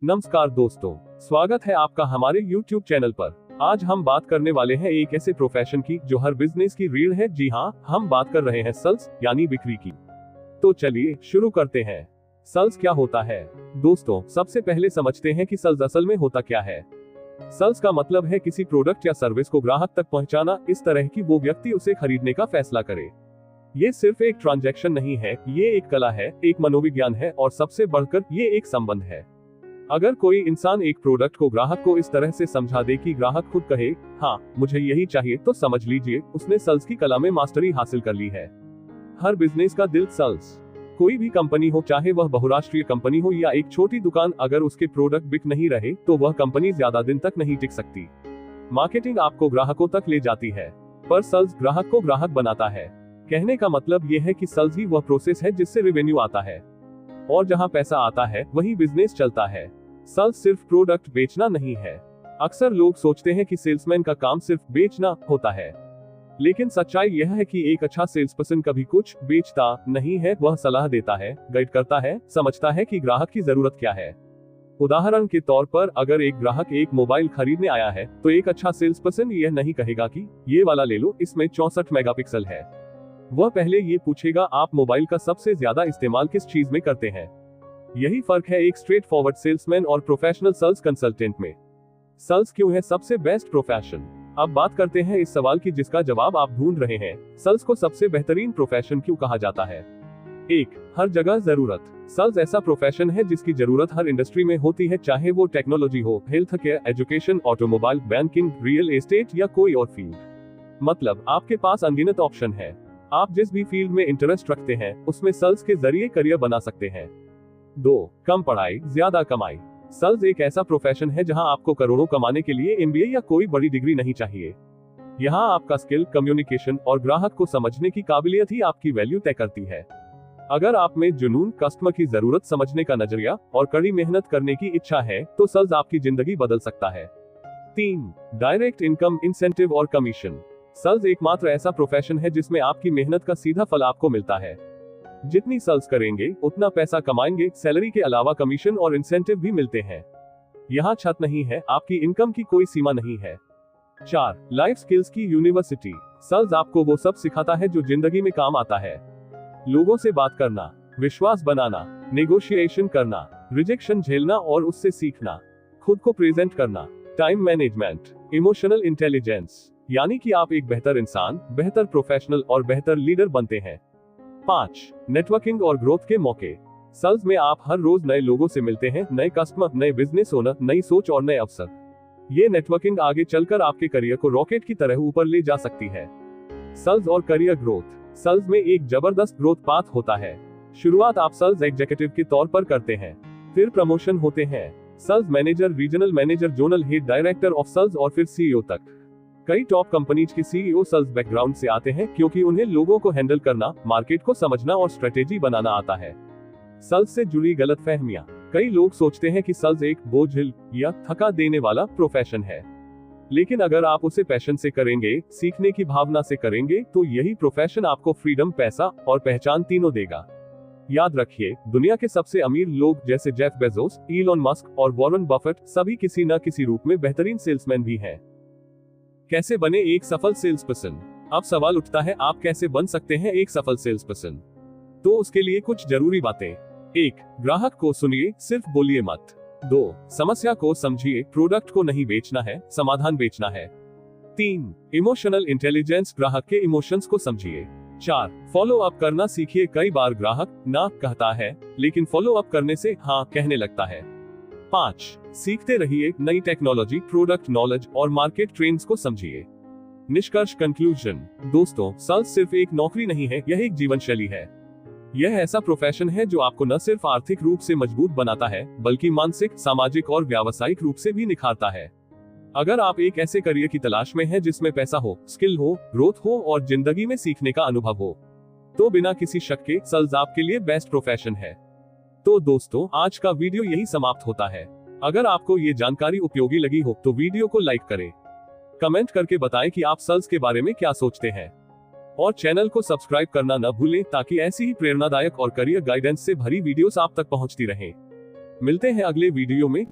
नमस्कार दोस्तों, स्वागत है आपका हमारे YouTube चैनल पर। आज हम बात करने वाले हैं एक ऐसे प्रोफेशन की जो हर बिजनेस की रीढ़ है। जी हाँ, हम बात कर रहे हैं सेल्स यानी बिक्री की। तो चलिए शुरू करते हैं। सेल्स क्या होता है? दोस्तों, सबसे पहले समझते हैं कि सेल्स असल में होता क्या है। सेल्स का मतलब है किसी प्रोडक्ट या सर्विस को ग्राहक तक पहुंचाना, इस तरह कि वो व्यक्ति उसे खरीदने का फैसला करे। ये सिर्फ एक ट्रांजैक्शन नहीं है, ये एक कला है, एक मनोविज्ञान है और सबसे बढ़कर ये एक संबंध है। अगर कोई इंसान एक प्रोडक्ट को ग्राहक को इस तरह से समझा दे कि ग्राहक खुद कहे, हाँ मुझे यही चाहिए, तो समझ लीजिए उसने सेल्स की कला में मास्टरी हासिल कर ली है। हर बिजनेस का दिल सेल्स। कोई भी कंपनी हो, चाहे वह बहुराष्ट्रीय कंपनी हो या एक छोटी दुकान, अगर उसके प्रोडक्ट बिक नहीं रहे तो वह कंपनी ज्यादा दिन तक नहीं टिक सकती। मार्केटिंग आपको ग्राहकों तक ले जाती है, पर सेल्स ग्राहक को ग्राहक बनाता है। कहने का मतलब यह है कि सेल्स ही वह प्रोसेस है जिससे रेवेन्यू आता है, और जहां पैसा आता है वहीं बिजनेस चलता है। सेल्स सिर्फ प्रोडक्ट बेचना नहीं है। अक्सर लोग सोचते हैं कि सेल्समैन का काम सिर्फ बेचना होता है, लेकिन सच्चाई यह है कि एक अच्छा सेल्सपर्सन कभी कुछ बेचता नहीं है। वह सलाह देता है, गाइड करता है, समझता है कि ग्राहक की जरूरत क्या है। उदाहरण के तौर पर, अगर एक ग्राहक एक मोबाइल खरीदने आया है तो एक अच्छा सेल्सपर्सन यह नहीं कहेगा कि ये वाला ले लो, इसमें 64 मेगापिक्सल है। वह पहले ये पूछेगा, आप मोबाइल का सबसे ज्यादा इस्तेमाल किस चीज में करते हैं। यही फर्क है एक स्ट्रेट फॉरवर्ड सेल्समैन और प्रोफेशनल सेल्स कंसल्टेंट में। सेल्स क्यों है सबसे बेस्ट प्रोफेशन? अब बात करते हैं इस सवाल की जिसका जवाब आप ढूंढ रहे हैं। सेल्स को सबसे बेहतरीन प्रोफेशन क्यों कहा जाता है? 1. हर जगह जरूरत। सेल्स ऐसा प्रोफेशन है जिसकी जरूरत हर इंडस्ट्री में होती है, चाहे वो टेक्नोलॉजी हो, health care, education, automobile, banking, real estate या कोई और फील्ड। मतलब आपके पास अनगिनत ऑप्शन है। आप जिस भी फील्ड में इंटरेस्ट रखते हैं उसमें सेल्स के जरिए करियर बना सकते हैं। 2. कम पढ़ाई ज्यादा कमाई। सेल्स एक ऐसा प्रोफेशन है जहां आपको करोड़ों कमाने के लिए MBA या कोई बड़ी डिग्री नहीं चाहिए। यहां आपका स्किल, कम्युनिकेशन और ग्राहक को समझने की काबिलियत ही आपकी वैल्यू तय करती है। अगर आप में जुनून, कस्टमर की जरूरत समझने का नजरिया और कड़ी मेहनत करने की इच्छा है तो सेल्स आपकी जिंदगी बदल सकता है। 3. डायरेक्ट इनकम, इंसेंटिव और कमीशन। सेल्स एकमात्र ऐसा प्रोफेशन है जिसमें आपकी मेहनत का सीधा फल आपको मिलता है। जितनी सेल्स करेंगे उतना पैसा कमाएंगे। सैलरी के अलावा कमीशन और इंसेंटिव भी मिलते हैं। यहाँ छत नहीं है, आपकी इनकम की कोई सीमा नहीं है। 4. लाइफ स्किल्स की यूनिवर्सिटी। सेल्स आपको वो सब सिखाता है जो जिंदगी में काम आता है। लोगों से बात करना, विश्वास बनाना, नेगोशिएशन करना, रिजेक्शन झेलना और उससे सीखना, खुद को प्रेजेंट करना, टाइम मैनेजमेंट, इमोशनल इंटेलिजेंस, यानी कि आप एक बेहतर इंसान, बेहतर प्रोफेशनल और बेहतर लीडर बनते हैं। 5. नेटवर्किंग और ग्रोथ के मौके। सेल्स में आप हर रोज नए लोगों से मिलते हैं, नए कस्टमर, नए बिजनेस ओनर, नई सोच और नए अवसर। ये नेटवर्किंग आगे चलकर आपके करियर को रॉकेट की तरह ऊपर ले जा सकती है। सेल्स और करियर ग्रोथ। सेल्स में एक जबरदस्त ग्रोथ पाथ होता है। शुरुआत आप सेल्स एग्जीक्यूटिव के तौर पर करते हैं, फिर प्रमोशन होते हैं, sales manager, regional manager, zonal head, director of sales और फिर CEO तक। कई टॉप कंपनीज के CEO सेल्स बैकग्राउंड से आते हैं क्योंकि उन्हें लोगों को हैंडल करना, मार्केट को समझना और स्ट्रेटेजी बनाना आता है। सेल्स से जुड़ी गलतफहमियां। कई लोग सोचते हैं कि सेल्स एक बोझिल या थका देने वाला प्रोफेशन है, लेकिन अगर आप उसे पैशन से करेंगे, सीखने की भावना से करेंगे, तो यही प्रोफेशन आपको फ्रीडम, पैसा और पहचान तीनों देगा। याद रखिए, दुनिया के सबसे अमीर लोग जैसे जेफ बेजोस, इलॉन मस्क और वॉरेन बफेट सभी किसी न किसी रूप में बेहतरीन सेल्समैन भी हैं। कैसे बने एक सफल सेल्सपर्सन? अब सवाल उठता है, आप कैसे बन सकते हैं एक सफल सेल्सपर्सन? तो उसके लिए कुछ जरूरी बातें। 1. ग्राहक को सुनिए, सिर्फ बोलिए मत। 2. समस्या को समझिए, प्रोडक्ट को नहीं बेचना है, समाधान बेचना है। 3. इमोशनल इंटेलिजेंस, ग्राहक के इमोशंस को समझिए। 4. फॉलो अप करना सीखिए, कई बार ग्राहक ना कहता है लेकिन फॉलो अप करने से हाँ कहने लगता है। 5. सीखते रहिए, नई टेक्नोलॉजी, प्रोडक्ट नॉलेज और मार्केट ट्रेंड्स को समझिए। निष्कर्ष, कंक्लूजन। दोस्तों, सेल्स सिर्फ एक नौकरी नहीं है, यह एक जीवन शैली है। यह ऐसा प्रोफेशन है जो आपको न सिर्फ आर्थिक रूप से मजबूत बनाता है बल्कि मानसिक, सामाजिक और व्यावसायिक रूप से भी निखारता है। अगर आप एक ऐसे करियर की तलाश में हैं जिसमें पैसा हो, स्किल हो, ग्रोथ हो और जिंदगी में सीखने का अनुभव हो, तो बिना किसी शक के सेल्स आपके लिए बेस्ट प्रोफेशन है। तो दोस्तों, आज का वीडियो यही समाप्त होता है। अगर आपको ये जानकारी उपयोगी लगी हो तो वीडियो को लाइक करें, कमेंट करके बताएं कि आप सेल्स के बारे में क्या सोचते हैं, और चैनल को सब्सक्राइब करना न भूलें ताकि ऐसी ही प्रेरणादायक और करियर गाइडेंस से भरी वीडियोस आप तक पहुंचती रहें। मिलते हैं अगले वीडियो में,